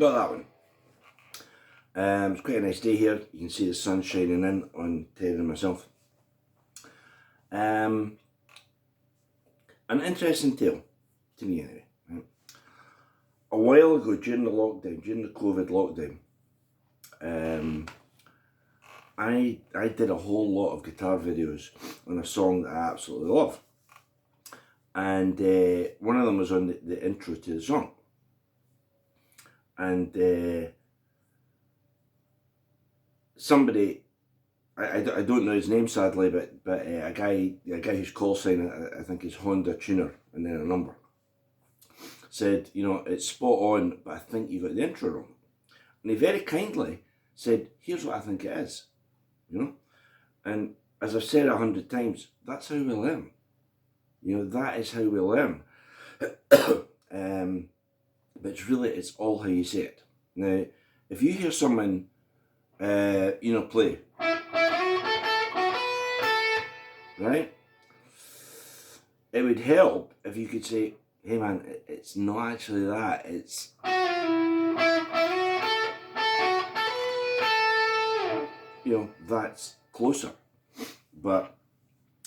got that one. It's quite a nice day here. You can see the sun shining in on Terry and myself. An interesting tale, to me anyway. Right? A while ago, during the COVID lockdown, I did a whole lot of guitar videos on a song that I absolutely love. And one of them was on the intro to the song. And somebody, I don't know his name sadly, but a guy whose call sign I think is Honda Tuner and then a number, said, you know, it's spot on, but I think you got the intro wrong. And he very kindly said, here's what I think it is, you know. And as I've said 100 times, that's how we learn. You know, that is how we learn. But it's all how you say it. Now, if you hear someone, you know, play, right? It would help if you could say, hey man, it's not actually that, it's... You know, that's closer. But,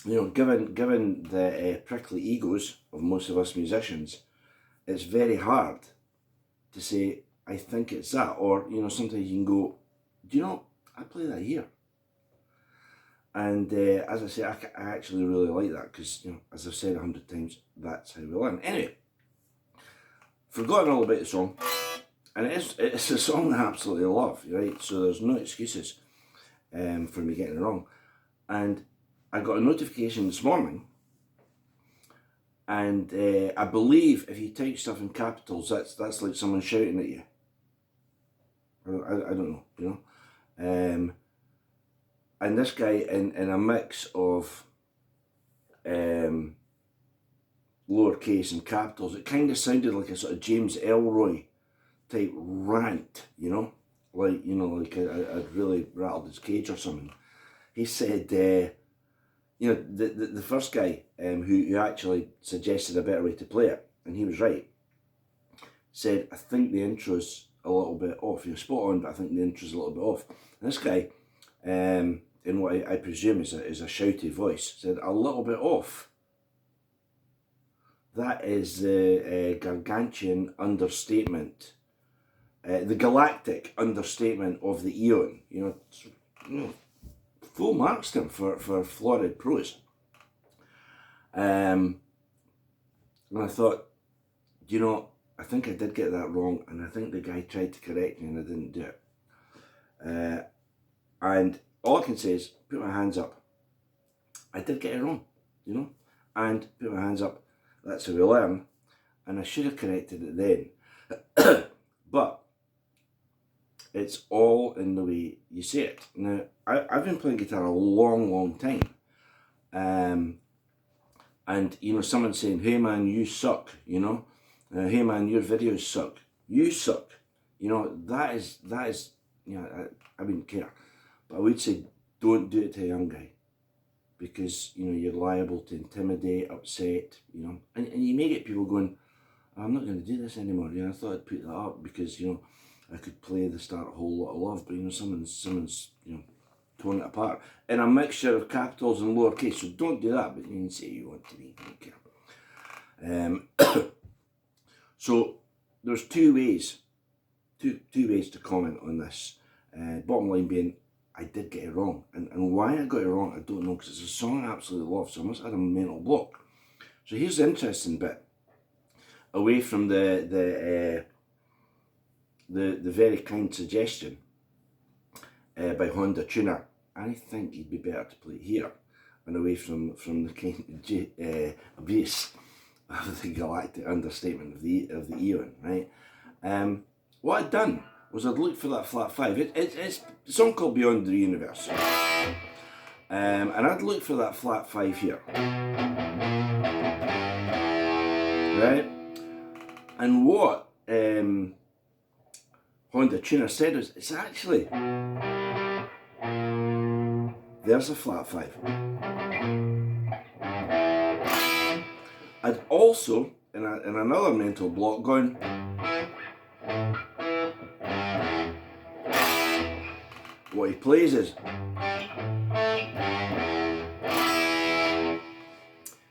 you know, given the prickly egos of most of us musicians, it's very hard to say, I think it's that. Or, you know, sometimes you can go, do you know, I play that here. And as I say, I actually really like that because, you know, as I've said 100 times, that's how we learn. Anyway, forgotten all about the song. And it's a song I absolutely love, right? So there's no excuses for me getting it wrong. And I got a notification this morning, and I believe if you type stuff in capitals, that's like someone shouting at you. I don't know, you know. And this guy in a mix of lowercase and capitals, it kind of sounded like a sort of James Ellroy type rant, you know, like, you know, like I'd really rattled his cage or something. He said, you know, the first guy who actually suggested a better way to play it, and he was right, said, I think the intro's a little bit off. You're spot on, but I think the intro's a little bit off. And this guy, in what I presume is a shouty voice, said, a little bit off. That is the gargantuan understatement, the galactic understatement of the eon. You know, full marks to him for florid prose. And I thought, you know, I think I did get that wrong, and I think the guy tried to correct me and I didn't do it. And all I can say is, put my hands up. I did get it wrong, you know, and put my hands up. That's how we learn, and I should have corrected it then. But it's all in the way you say it. Now, I've been playing guitar a long time. And, you know, someone saying, hey man, you suck, you know. Hey man, your videos suck. You suck. You know, that is, you know, I wouldn't care. But I would say, don't do it to a young guy. Because, you know, you're liable to intimidate, upset, you know. And you may get people going, I'm not going to do this anymore. You know, I thought I'd put that up because, you know, I could play the start a whole lot of love. But, you know, someone's, you know, torn it apart. In a mixture of capitals and lowercase. So don't do that, but you can say you want to be, I don't care. So there's two ways to comment on this. Bottom line being, I did get it wrong. And why I got it wrong, I don't know, because it's a song I absolutely love, so I must have had a mental block. So here's the interesting bit. Away from the very kind suggestion by Honda Tuner, I think you'd be better to play it here, and away from the kind abuse of the galactic understatement of the eon, right? What I'd done was I'd looked for that flat 5. It's a song called Beyond the Universe. And I'd looked for that flat 5 here. Right? And what Honda Tuner said was, it's actually, there's a flat 5. I'd also, in another mental block, gone, plays is.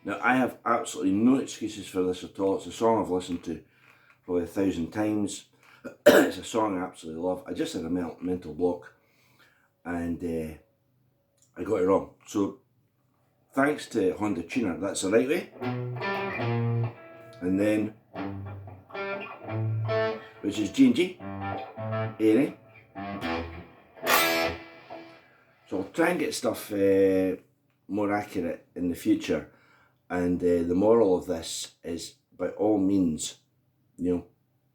Now, I have absolutely no excuses for this at all. It's a song I've listened to probably 1,000 times. It's a song I absolutely love. I just had a mental block, and I got it wrong. So, thanks to Honda Tuner, that's the right way. And then, which is G and G, A. So I'll try and get stuff more accurate in the future. And the moral of this is, by all means,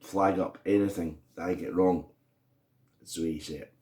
flag up anything that I get wrong. That's the way you say it.